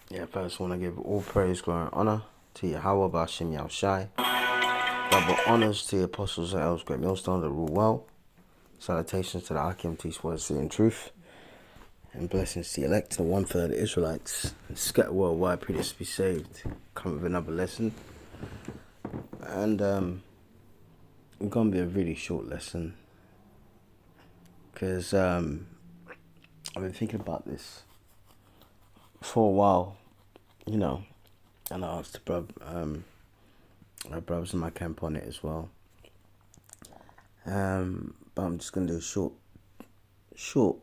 Yeah, first want to give all praise, glory, and honor to Yahweh Bashim Yahushai. Double honors to the apostles of El's Great Millstone that rule well. Salutations to the Akim Teach Words in truth. And blessings to the elect, to the one-third of Israelites. Scattered worldwide, previous to be saved. Come with another lesson. And it's going to be a really short lesson. Because I've been thinking about this for a while, you know. And I asked my brothers in my camp on it as well. But I'm just going to do a short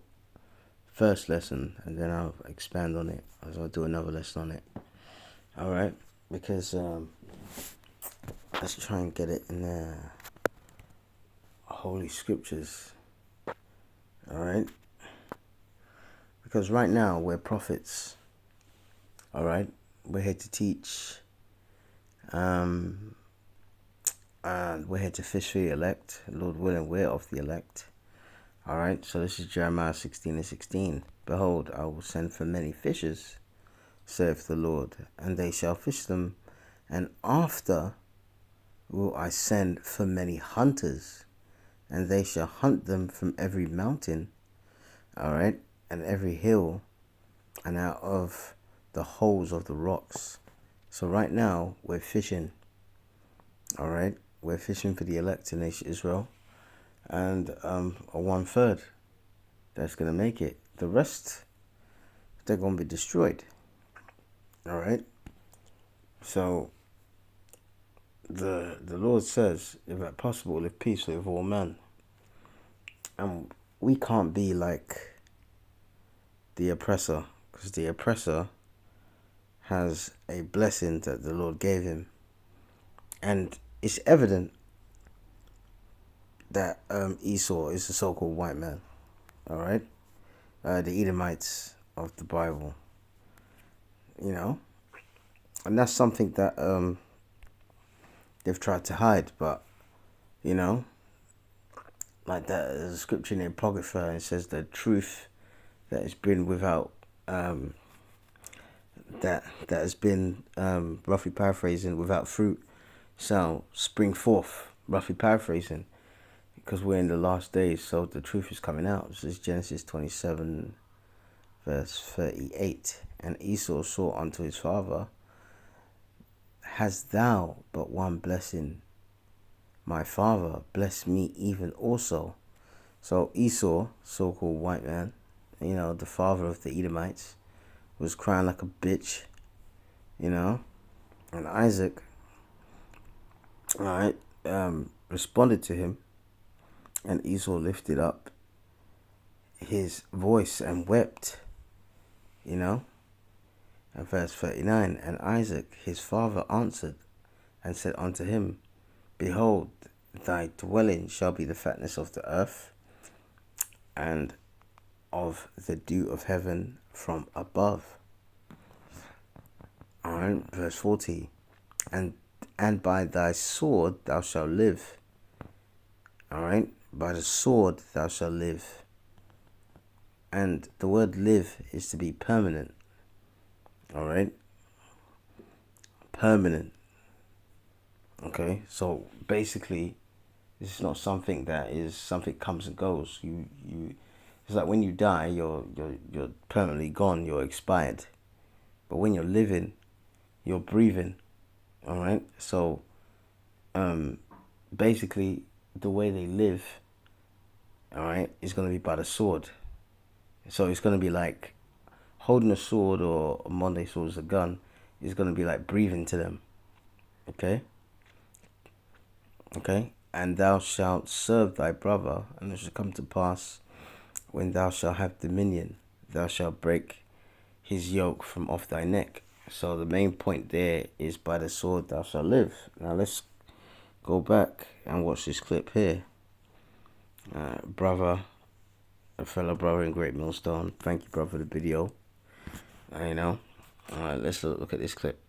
first lesson, and then I'll expand on it as I'll do another lesson on it. Alright? Because let's try and get it in the Holy Scriptures. Alright? Because right now we're prophets. Alright? We're here to teach. And we're here to fish for the elect. Lord willing, we're of the elect. Alright, so this is Jeremiah 16:16. Behold, I will send for many fishers, saith the Lord, and they shall fish them. And after will I send for many hunters, and they shall hunt them from every mountain, alright, and every hill, and out of the holes of the rocks. So right now, we're fishing, alright? We're fishing for the elect in nation Israel, and a 1/3 that's going to make it. The rest, they're going to be destroyed, alright? So the Lord says, if at possible, live peacefully with all men. And we can't be like the oppressor, because the oppressor has a blessing that the Lord gave him. And it's evident that Esau is the so-called white man, alright? The Edomites of the Bible, you know? And that's something that they've tried to hide, but, you know, like that, there's a scripture in the Apocrypha, and it says the truth that has been without, that has been, roughly paraphrasing, without fruit shall spring forth, roughly paraphrasing, because we're in the last days, so the truth is coming out. This is Genesis 27, verse 38. And Esau sought unto his father, hast thou but one blessing? My father, bless me even also. So Esau, so-called white man, you know, the father of the Edomites, was crying like a bitch, you know. And Isaac, alright, responded to him. And Esau lifted up his voice and wept, you know. And verse 39, and Isaac his father answered and said unto him, behold, thy dwelling shall be the fatness of the earth, and of the dew of heaven from above. Alright, verse 40, and by thy sword thou shalt live. Alright, by the sword thou shalt live. And the word live is to be permanent. Alright, permanent. Okay, so basically, this is not something that is something comes and goes. You it's like when you die, you're permanently gone. You're expired. But when you're living, you're breathing. All right. So, basically, the way they live, all right, is going to be by the sword. So it's going to be like holding a sword, or a Monday sword as a gun, is going to be like breathing to them. Okay. Okay. And thou shalt serve thy brother, and it shall come to pass, when thou shalt have dominion, thou shalt break his yoke from off thy neck. So the main point there is by the sword thou shalt live. Now let's go back and watch this clip here. Brother, a fellow brother in Great Millstone, thank you, brother, for the video. You know, let's look at this clip.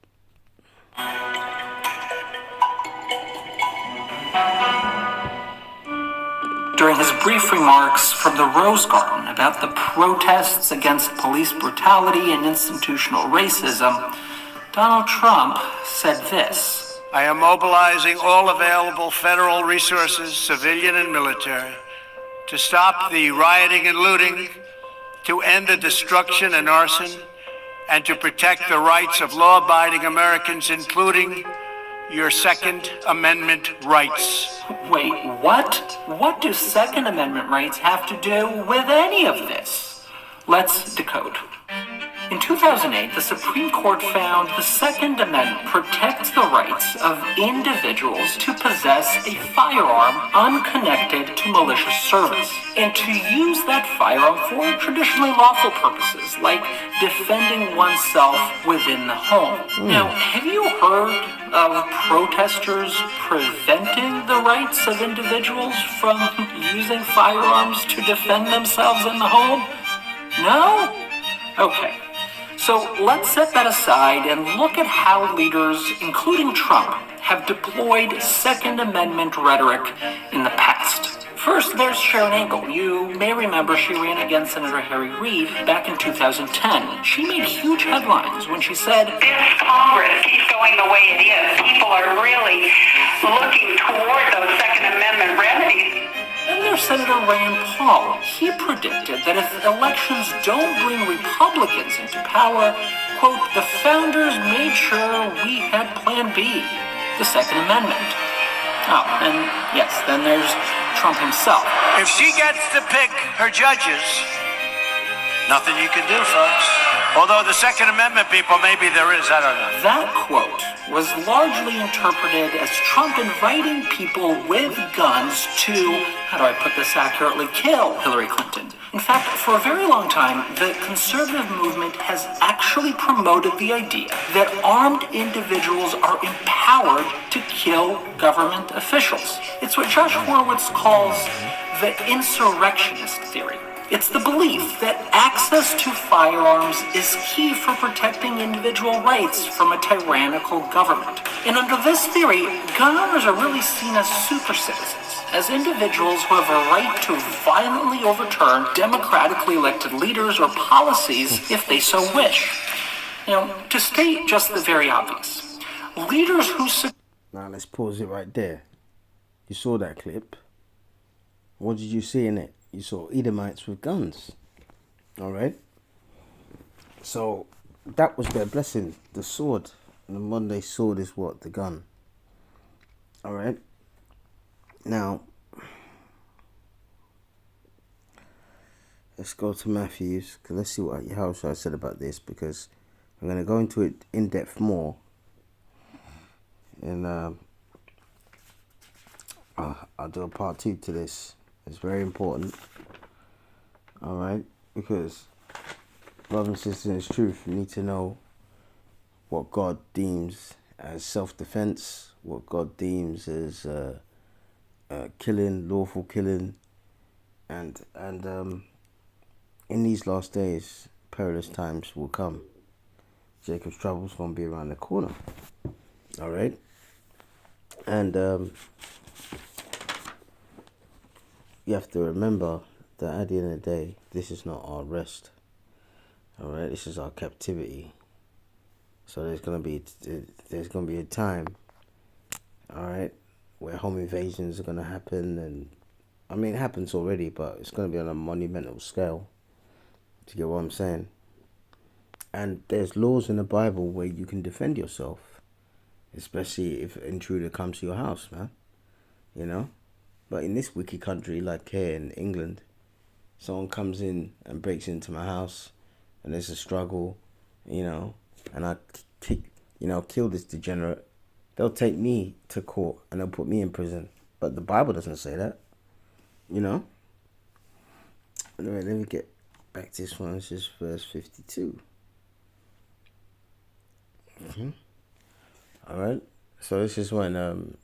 During his brief remarks from the Rose Garden about the protests against police brutality and institutional racism, Donald Trump said this: I am mobilizing all available federal resources, civilian and military, to stop the rioting and looting, to end the destruction and arson, and to protect the rights of law-abiding Americans, including your Second Amendment rights. Wait, what? What do Second Amendment rights have to do with any of this? Let's decode. In 2008, the Supreme Court found the Second Amendment protects the rights of individuals to possess a firearm unconnected to malicious service, and to use that firearm for traditionally lawful purposes, like defending oneself within the home. Now, have you heard of protesters preventing the rights of individuals from using firearms to defend themselves in the home? No? Okay. So let's set that aside and look at how leaders, including Trump, have deployed Second Amendment rhetoric in the past. First, there's Sharon Angle. You may remember she ran against Senator Harry Reid back in 2010. She made huge headlines when she said, "This Congress keeps going the way it is. People are really looking toward those Second Amendment remedies." And there's Senator Rand Paul. He predicted that if elections don't bring Republicans into power, quote, the founders made sure we had Plan B, the Second Amendment. Oh, and yes, then there's Trump himself. If she gets to pick her judges, nothing you can do, folks. Although the Second Amendment people, maybe there is, I don't know. That quote was largely interpreted as Trump inviting people with guns to, how do I put this accurately, kill Hillary Clinton. In fact, for a very long time, the conservative movement has actually promoted the idea that armed individuals are empowered to kill government officials. It's what Josh Horowitz calls the insurrectionist theory. It's the belief that access to firearms is key for protecting individual rights from a tyrannical government. And under this theory, gun owners are really seen as super citizens, as individuals who have a right to violently overturn democratically elected leaders or policies if they so wish. To state just the very obvious, leaders who... Now let's pause it right there. You saw that clip. What did you see in it? You saw Edomites with guns. Alright? So, that was their blessing. The sword. And the modern day sword is what? The gun. Alright? Now, let's go to Matthews. Because let's see what Yahushua said about this. Because I'm going to go into it in depth more. And I'll do a part 2 to this. It's very important. Alright? Because, brothers and sisters, in its truth, you need to know what God deems as self-defense, what God deems as killing, lawful killing, and in these last days, perilous times will come. Jacob's trouble is going to be around the corner. Alright? And you have to remember that at the end of the day, this is not our rest. Alright, this is our captivity. So there's gonna be a time, alright, where home invasions are gonna happen, and I mean it happens already, but it's gonna be on a monumental scale. Do you get what I'm saying? And there's laws in the Bible where you can defend yourself, especially if an intruder comes to your house, man. But in this wicked country, like here in England, someone comes in and breaks into my house, and there's a struggle, and I kill this degenerate. They'll take me to court and they'll put me in prison. But the Bible doesn't say that, Anyway, let me get back to this one. It's just verse 52. All right. So this is when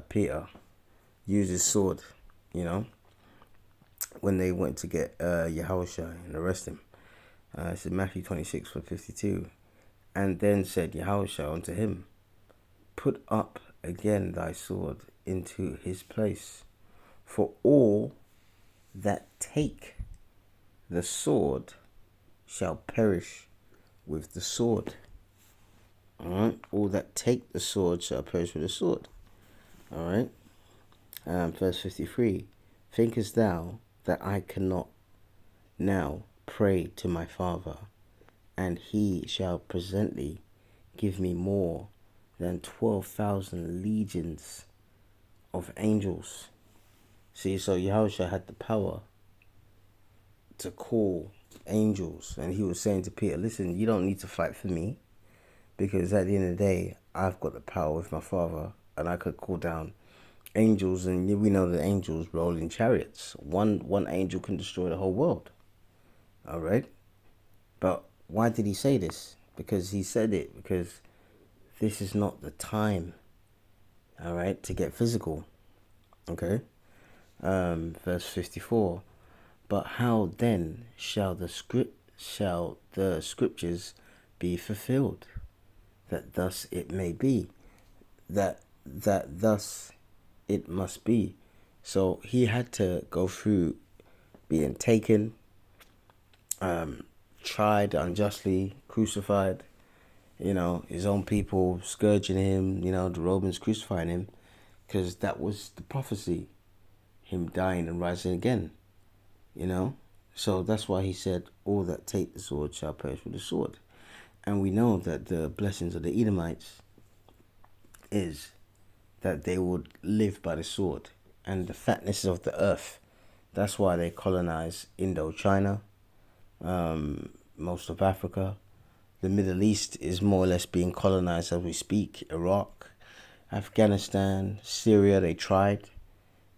Peter used his sword, when they went to get Yahushua and arrest him. It's in Matthew 26 for 52. And then said Yahushua unto him, put up again thy sword into his place. For all that take the sword shall perish with the sword. Alright, all that take the sword shall perish with the sword. Alright, verse 53. Thinkest thou that I cannot now pray to my Father, and he shall presently give me more than 12,000 legions of angels? See, so Yahushua had the power to call angels, and he was saying to Peter, listen, you don't need to fight for me, because at the end of the day, I've got the power with my Father, and I could call down angels, and we know that angels roll in chariots. One angel can destroy the whole world. All right, but why did he say this? Because he said it because this is not the time, all right, to get physical. Okay, verse 54. But how then shall the scriptures be fulfilled, that thus it may be, that thus it must be? So he had to go through being taken, tried unjustly, crucified, his own people scourging him, the Romans crucifying him, because that was the prophecy, him dying and rising again, So that's why he said, all that take the sword shall perish with the sword. And we know that the blessings of the Edomites is that they would live by the sword and the fatness of the earth. That's why they colonize Indochina, most of Africa. The Middle East is more or less being colonized as we speak. Iraq, Afghanistan, Syria, they tried,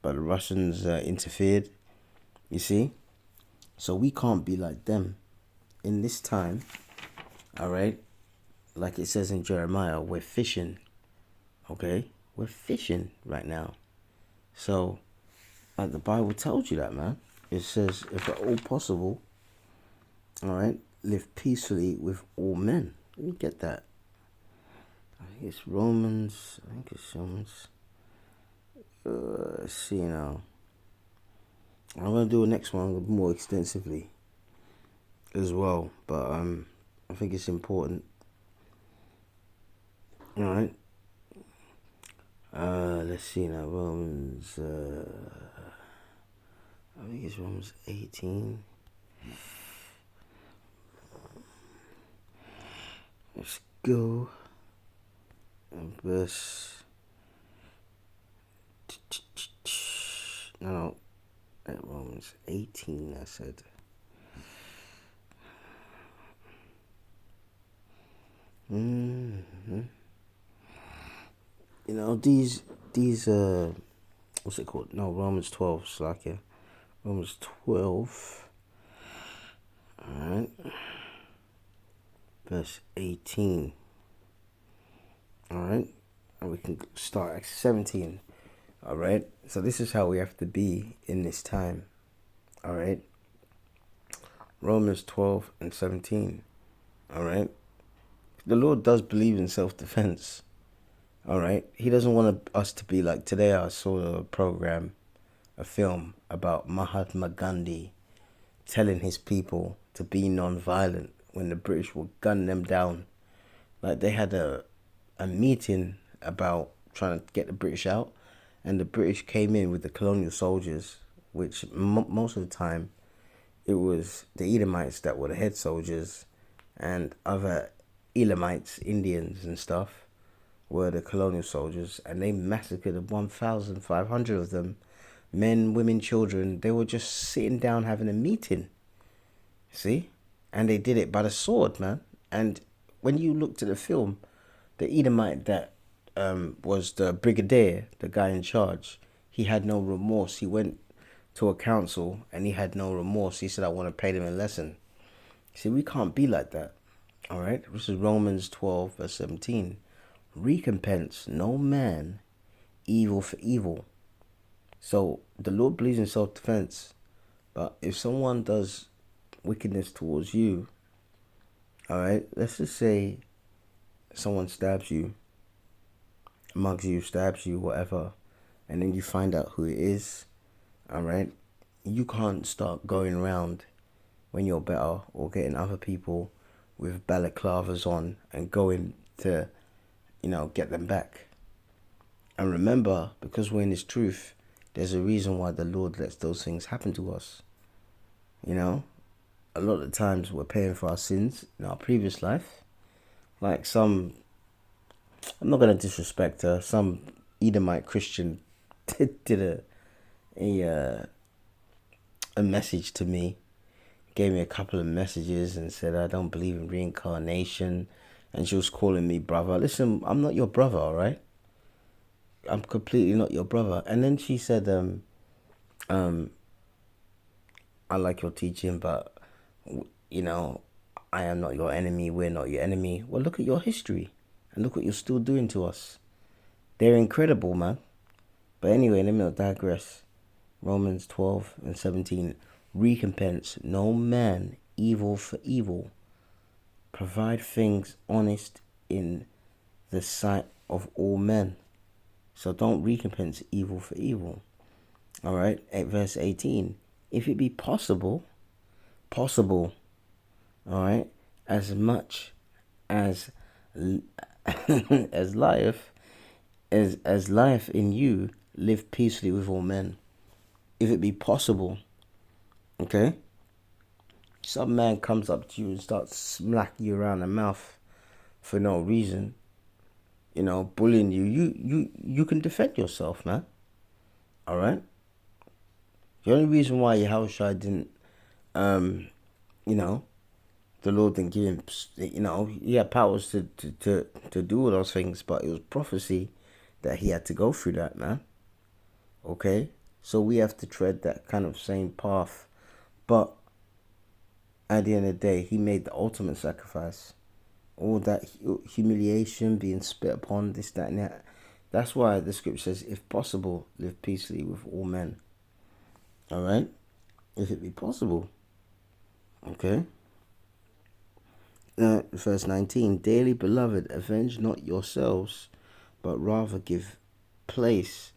but the Russians interfered. You see? So we can't be like them. In this time, all right, like it says in Jeremiah, we're fishing. Okay? We're fishing right now. So, like the Bible tells you that, man. It says, if at all possible, all right, live peacefully with all men. Let me get that. I think it's Romans. Let's see now. I'm going to do a next one more extensively as well. But I think it's important. All right. Let's see now. Romans. I think it's Romans 18. Let's go. Verse. No. At Romans 18, I said. These what's it called? No, Romans 12, Slakia. Romans 12. Alright. Verse 18. Alright. And we can start at 17. Alright. So this is how we have to be in this time. Alright. Romans 12 and 17. Alright. The Lord does believe in self-defense. All right. He doesn't want us to be like today. I saw a film about Mahatma Gandhi telling his people to be non-violent when the British would gun them down. Like they had a meeting about trying to get the British out, and the British came in with the colonial soldiers, which most of the time it was the Edomites that were the head soldiers, and other Elamites, Indians and stuff, were the colonial soldiers, and they massacred 1,500 of them, men, women, children. They were just sitting down having a meeting, see? And they did it by the sword, man. And when you looked at the film, the Edomite that was the brigadier, the guy in charge, he had no remorse. He went to a council and he had no remorse. He said, I want to pay them a lesson. See, we can't be like that. All right? This is Romans 12, verse 17. Recompense no man evil for evil. So the Lord believes in self-defense, but if someone does wickedness towards you, all right, let's just say someone stabs you, mugs you, stabs you, whatever, and then you find out who it is, all right, you can't start going around when you're better or getting other people with balaclavas on and going to, get them back. And remember, because we're in this truth, there's a reason why the Lord lets those things happen to us. A lot of the times we're paying for our sins in our previous life. Like I'm not going to disrespect her, some Edomite Christian did a message to me, gave me a couple of messages and said, I don't believe in reincarnation. And she was calling me brother. Listen, I'm not your brother, all right? I'm completely not your brother. And then she said, I like your teaching, but, I am not your enemy. We're not your enemy. Well, look at your history and look what you're still doing to us. They're incredible, man. But anyway, let me not digress. Romans 12:17. Recompense no man evil for evil. Provide things honest in the sight of all men. So don't recompense evil for evil. All right, at verse 18. If it be possible, all right, as much as as life in you, live peacefully with all men. If it be possible, okay? Some man comes up to you and starts smacking you around the mouth for no reason, bullying you. You can defend yourself, man. All right? The only reason why Yahushua didn't, the Lord didn't give him, he had powers to do all those things, but it was prophecy that he had to go through that, man. Okay? So we have to tread that kind of same path. But at the end of the day, he made the ultimate sacrifice. All that humiliation, being spit upon, this, that, and that. That's why the scripture says, if possible, live peacefully with all men. All right? If it be possible. Okay? Verse 19. Dearly beloved, avenge not yourselves, but rather give place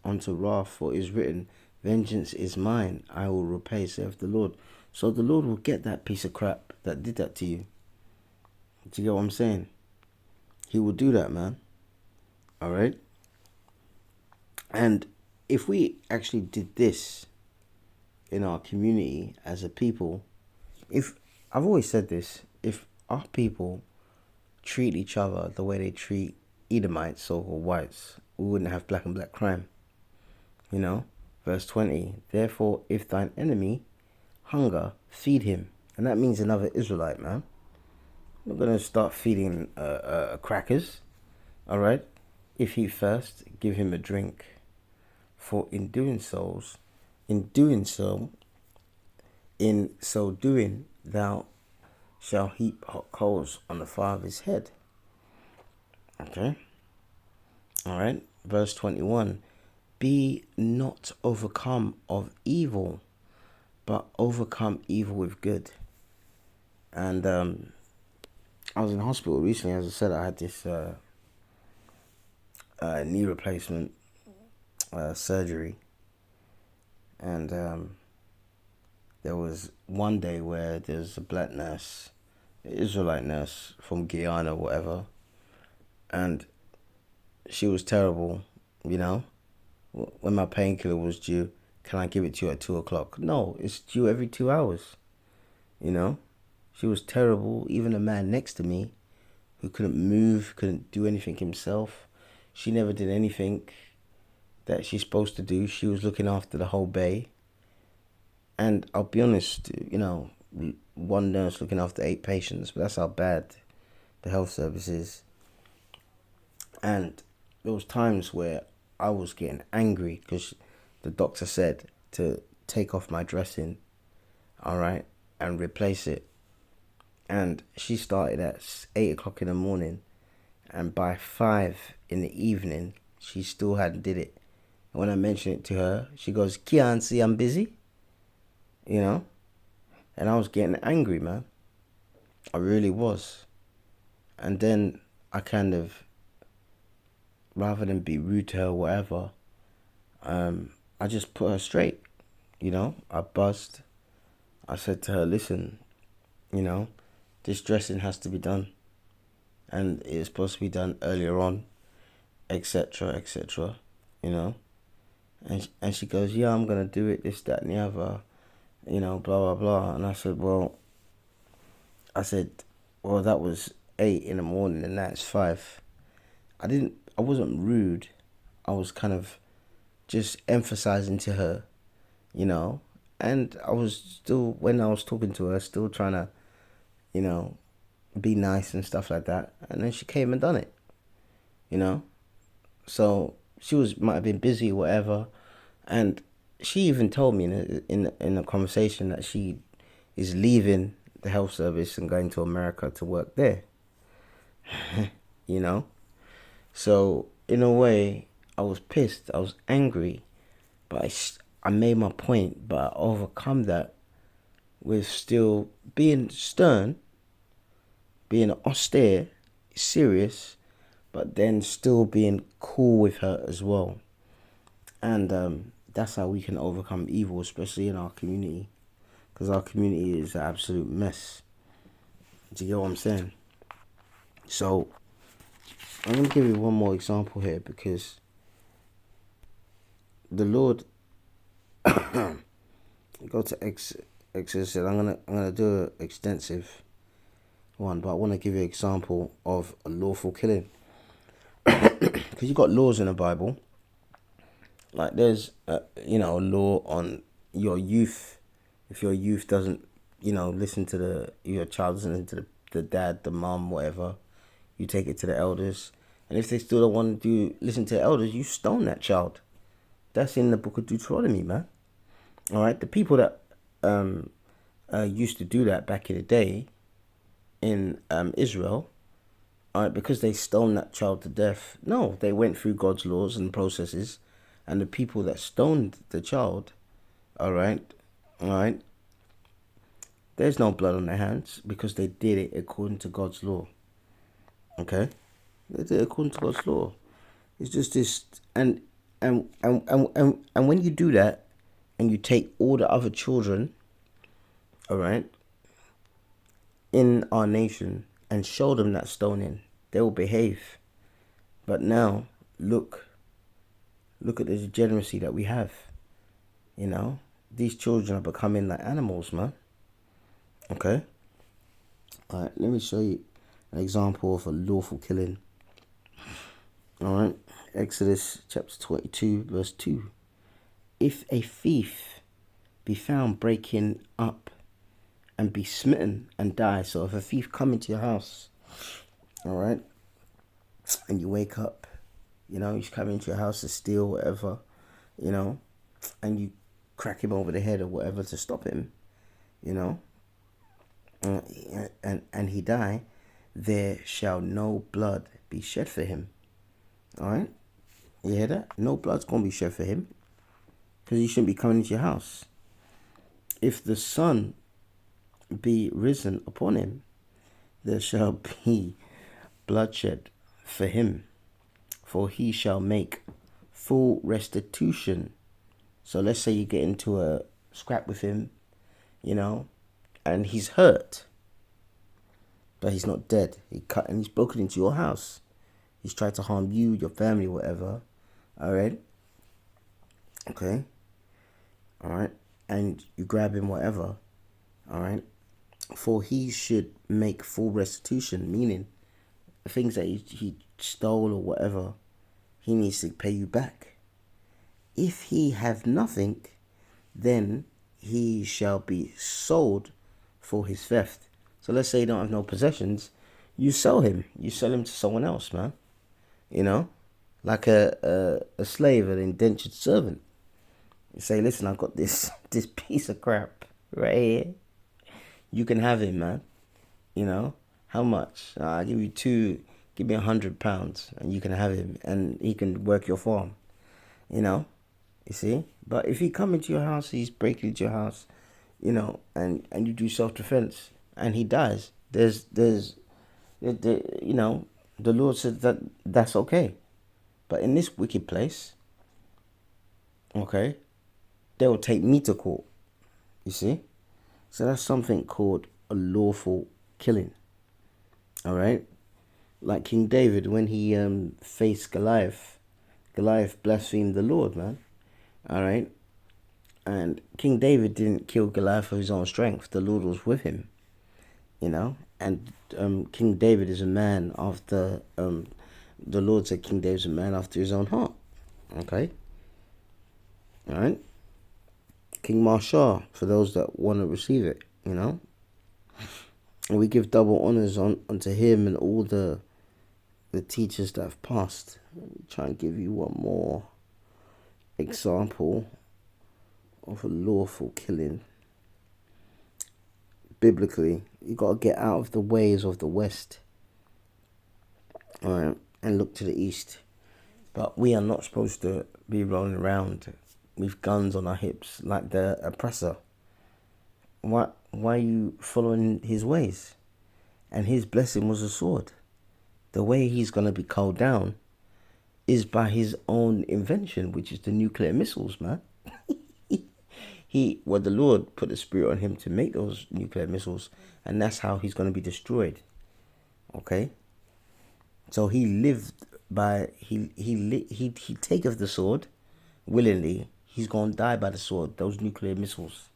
unto wrath, for it is written, vengeance is mine, I will repay, saith the Lord. So the Lord will get that piece of crap that did that to you. Do you get what I'm saying? He will do that, man. All right? And if we actually did this in our community as a people, I've always said this, if our people treat each other the way they treat Edomites, so-called whites, we wouldn't have black and black crime. Verse 20, therefore, if thine enemy hunger, feed him. And that means another Israelite, man. We're going to start feeding crackers, all right? If he thirst, give him a drink. For in so doing, thou shalt heap hot coals on the fire of his head. Okay? All right? Verse 21. Be not overcome of evil, but overcome evil with good. And I was in hospital recently. As I said, I had this knee replacement surgery. And there was one day where there's a black nurse, an Israelite nurse from Guyana or whatever. And she was terrible, When my painkiller was due, can I give it to you at 2 o'clock? No, it's due every 2 hours, She was terrible. Even a man next to me who couldn't move, couldn't do anything himself. She never did anything that she's supposed to do. She was looking after the whole bay. And I'll be honest, one nurse looking after 8 patients, but that's how bad the health service is. And there was times where I was getting angry because the doctor said to take off my dressing, all right, and replace it. And she started at 8 o'clock in the morning, and by 5 in the evening, she still hadn't did it. And when I mentioned it to her, she goes, "Can't see I'm busy," And I was getting angry, man. I really was. And then I kind of, rather than be rude to her or whatever, I just put her straight. I buzzed. I said to her, listen, this dressing has to be done. And it's supposed to be done earlier on, etc., etc., And she goes, yeah, I'm going to do it, this, that, and the other, blah, blah, blah. And I said, well, that was 8 in the morning and now it's 5. I wasn't rude. I was kind of just emphasizing to her, and I was still, when I was talking to her, still trying to, be nice and stuff like that. And then she came and done it, So she might have been busy or whatever. And she even told me in a conversation that she is leaving the health service and going to America to work there. So in a way, I was pissed. I was angry, but I made my point. But I overcome that with still being stern, being austere, serious, but then still being cool with her as well. And that's how we can overcome evil, especially in our community, because our community is an absolute mess. Do you get what I'm saying? So I'm going to give you one more example here, because the Lord go to Exodus. I'm gonna do an extensive one, but I want to give you an example of a lawful killing, because you got laws in the Bible. Like there's a law on your youth. If your youth doesn't listen to your child doesn't listen to the dad, the mom, whatever, you take it to the elders. And if they still don't want to listen to the elders, you stone that child. That's in the book of Deuteronomy, man. All right, the people that used to do that back in the day in Israel, all right, because they stoned that child to death. No, they went through God's laws and processes, and the people that stoned the child, all right, there's no blood on their hands because they did it according to God's law. Okay, they did it according to God's law. It's just this, and when you do that, and you take all the other children, all right, in our nation and show them that stoning, they will behave. But now, look at the degeneracy that we have. These children are becoming like animals, man. Okay? All right, let me show you an example of a lawful killing. All right, Exodus chapter 22, verse 2. If a thief be found breaking up and be smitten and die. So if a thief come into your house, all right, and you wake up, he's coming into your house to steal whatever, and you crack him over the head or whatever to stop him, and he die, there shall no blood be shed for him. All right, you hear that? No blood's going to be shed for him, because he shouldn't be coming into your house. If the sun be risen upon him, there shall be bloodshed for him, for he shall make full restitution. So let's say you get into a scrap with him, and he's hurt, but he's not dead. He cut and he's broken into your house. He's tried to harm you, your family, whatever. All right. Okay. All right. And you grab him, whatever. All right. For he should make full restitution, meaning the things that he stole or whatever, he needs to pay you back. If he have nothing, then he shall be sold for his theft. So let's say you don't have no possessions, you sell him. You sell him to someone else, man. Like a slave, an indentured servant. You say, listen, I've got this piece of crap right here. You can have him, man. How much? I'll give you give me £100 and you can have him and he can work your farm. You see? But if he come into your house, he's breaking into your house, and you do self-defense and he dies, the Lord said that's okay. But in this wicked place, okay, they'll take me to court. You see? So that's something called a lawful killing. All right? Like King David, when he faced Goliath, Goliath blasphemed the Lord, man. All right? And King David didn't kill Goliath for his own strength. The Lord was with him, you know. And King David is a man after, the Lord said King David's a man after his own heart. Okay? All right? King Marshall, for those that want to receive it, you know. And we give double honors unto him and all the teachers that have passed. Let me try and give you one more example of a lawful killing. Biblically, you got to get out of the ways of the West, all right, and look to the East. But we are not supposed to be rolling around with guns on our hips like the oppressor. Why are you following his ways? And his blessing was a sword. The way he's going to be culled down is by his own invention, which is the nuclear missiles, man. The Lord put the spirit on him to make those nuclear missiles, and that's how he's going to be destroyed. Okay? So he lived by, he taketh the sword willingly. He's going to die by the sword, those nuclear missiles.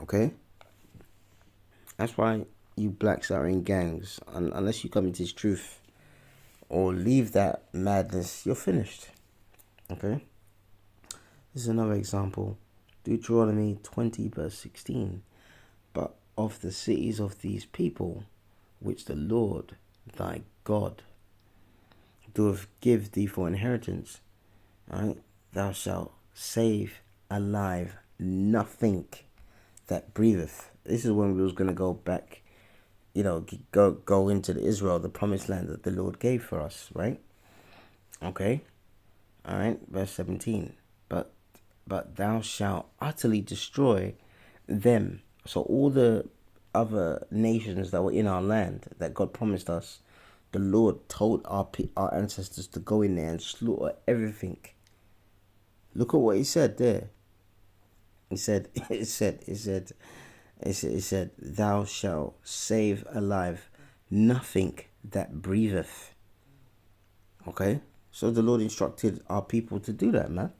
Okay? That's why you blacks are in gangs. Unless you come into his truth or leave that madness, you're finished. Okay? This is another example. Deuteronomy 20 verse 16. But of the cities of these people, which the Lord thy God doth give thee for inheritance, right, thou shalt save alive nothing that breatheth. This is when we was going to go back, you know, go into the Israel, the promised land that the Lord gave for us, right? Okay? All right, verse 17. But thou shalt utterly destroy them. So all the other nations that were in our land that God promised us, the Lord told our ancestors to go in there and slaughter everything. Look at what he said there. He said, thou shalt save alive nothing that breatheth. Okay? So the Lord instructed our people to do that, man.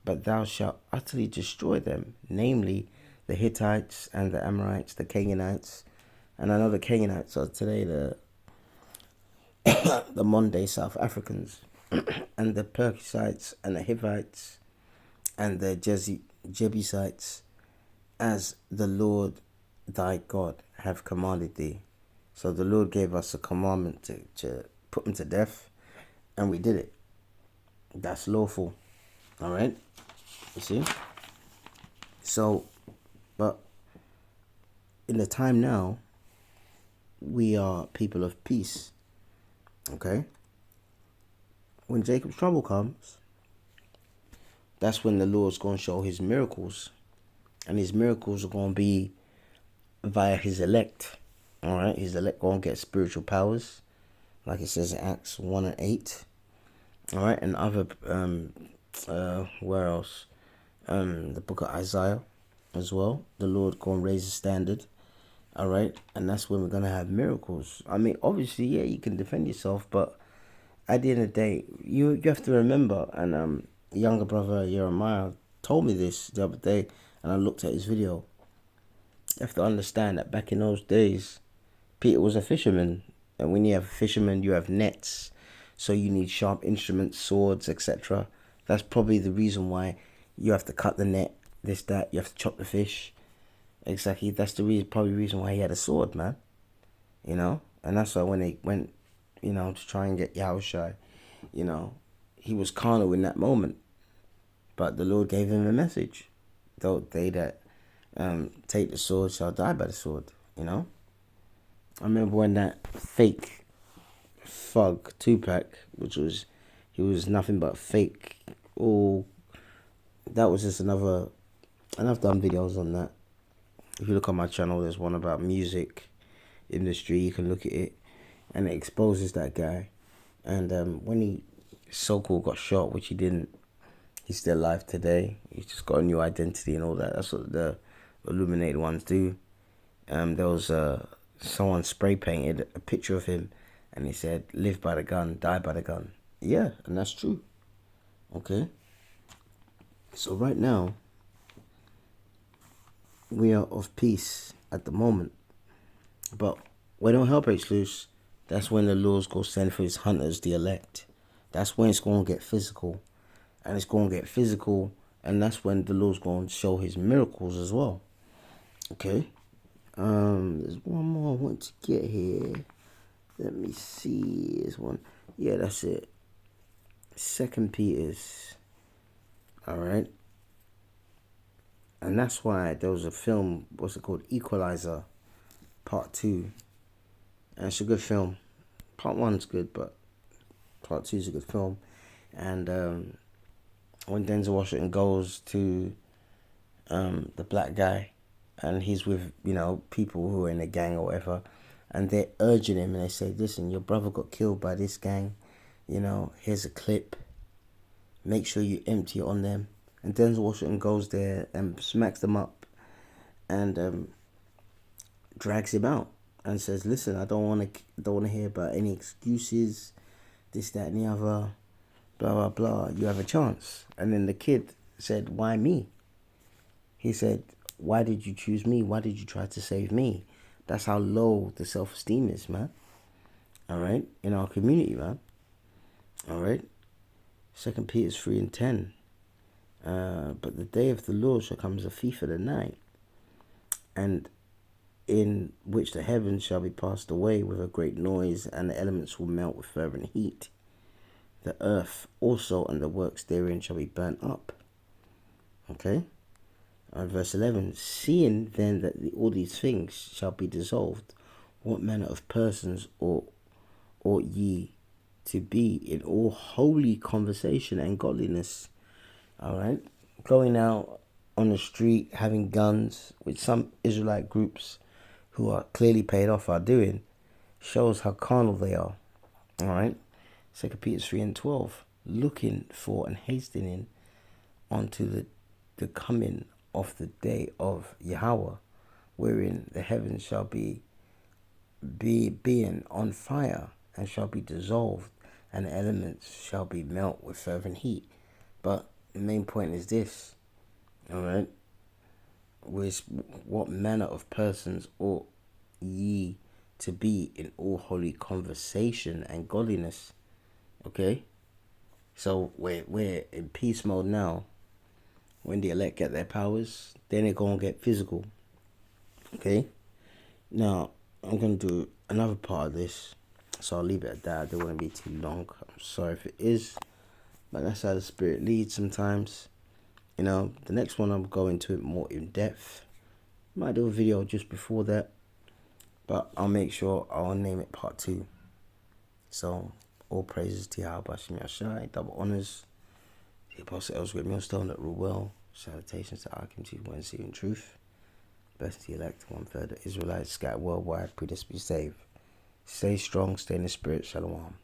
But thou shalt utterly destroy them, namely the Hittites and the Amorites, the Canaanites, and I know the Canaanites are today the modern day South Africans, and the Perizzites and the Hivites and the Jebusites, as the Lord thy God have commanded thee. So the Lord gave us a commandment to put them to death, and we did it. That's lawful. All right? You see? So, but in the time now, we are people of peace. Okay? When Jacob's trouble comes, that's when the Lord's going to show his miracles. And his miracles are going to be via his elect. All right? His elect going to get spiritual powers, like it says in Acts 1 and 8. All right? And other, where else? The book of Isaiah as well. The Lord going to raise the standard. All right? And that's when we're going to have miracles. I mean, obviously, yeah, you can defend yourself, but at the end of the day, you have to remember, and younger brother Jeremiah told me this the other day, and I looked at his video. You have to understand that back in those days, Peter was a fisherman, and when you have a fisherman, you have nets, so you need sharp instruments, swords, etc. That's probably the reason why you have to cut the net, this, that, you have to chop the fish. Exactly, that's the reason, probably the reason why he had a sword, man. You know, and that's why when they went, you know, to try and get Yahushua, you know, he was carnal in that moment. But the Lord gave him a message. Though they that take the sword shall die by the sword, you know. I remember when that fake thug Tupac, he was nothing but fake. Oh, that was just another, and I've done videos on that. If you look on my channel, there's one about music industry. You can look at it, and it exposes that guy. And when he so-called got shot, which he didn't, He's still alive today. He's just got a new identity and all that. That's what the illuminated ones do. There was someone spray painted a picture of him, and he said, "Live by the gun, die by the gun." Yeah, and that's true. Okay. So right now, we are of peace at the moment, but when all hell breaks loose, that's when the Lord's gonna send for his hunters, the elect. That's when it's gonna get physical, and it's gonna get physical, and that's when the Lord's gonna show his miracles as well. Okay. There's one more I want to get here. Let me see. There's one. Yeah, that's it. 2 Peter's. All right. And that's why there was a film. What's it called? Equalizer, Part 2. And it's a good film. Part 1's good, but Part 2 is a good film. And when Denzel Washington goes to the black guy, and he's with, people who are in a gang or whatever, and they're urging him, and they say, "Listen, your brother got killed by this gang. Here's a clip. Make sure you empty it on them." And Denzel Washington goes there and smacks them up, and drags him out, and says, "Listen, I don't want to hear about any excuses, this, that, and the other, blah blah blah. You have a chance." And then the kid said, "Why me?" He said, "Why did you choose me? Why did you try to save me?" That's how low the self-esteem is, man. All right? In our community, man. All right? 2 Peter 3:10. But the day of the Lord shall come as a thief of the night, and in which the heavens shall be passed away with a great noise, and the elements will melt with fervent heat. The earth also and the works therein shall be burnt up. Okay? Verse 11, seeing then that all these things shall be dissolved, what manner of persons ought ye to be in all holy conversation and godliness? All right, going out on the street, having guns, which some Israelite groups who are clearly paid off are doing, shows how carnal they are. All right, 2 Peter 3:12, looking for and hastening unto the coming of the day of Yahweh, wherein the heavens shall be being on fire, and shall be dissolved, and the elements shall be melt with fervent heat. But the main point is this, all right, what manner of persons ought ye to be in all holy conversation and godliness. Okay, so we're in peace mode now. When the elect get their powers, then they're going to get physical. Okay? Now, I'm going to do another part of this, so I'll leave it at that. I don't want to be too long. I'm sorry if it is, but that's how the Spirit leads sometimes. The next one I'm going to it more in depth. Might do a video just before that, but I'll make sure I'll name it Part 2. So, all praises to Yahweh Bashim Yashai, double honors. The Apostle Ellsworth Millstone that rule well. Salutations to Arkham Chief Wednesday in truth. Best the elect, 1/3 of Israelites scattered worldwide, pray this be saved. Stay strong, stay in the spirit. Shalom.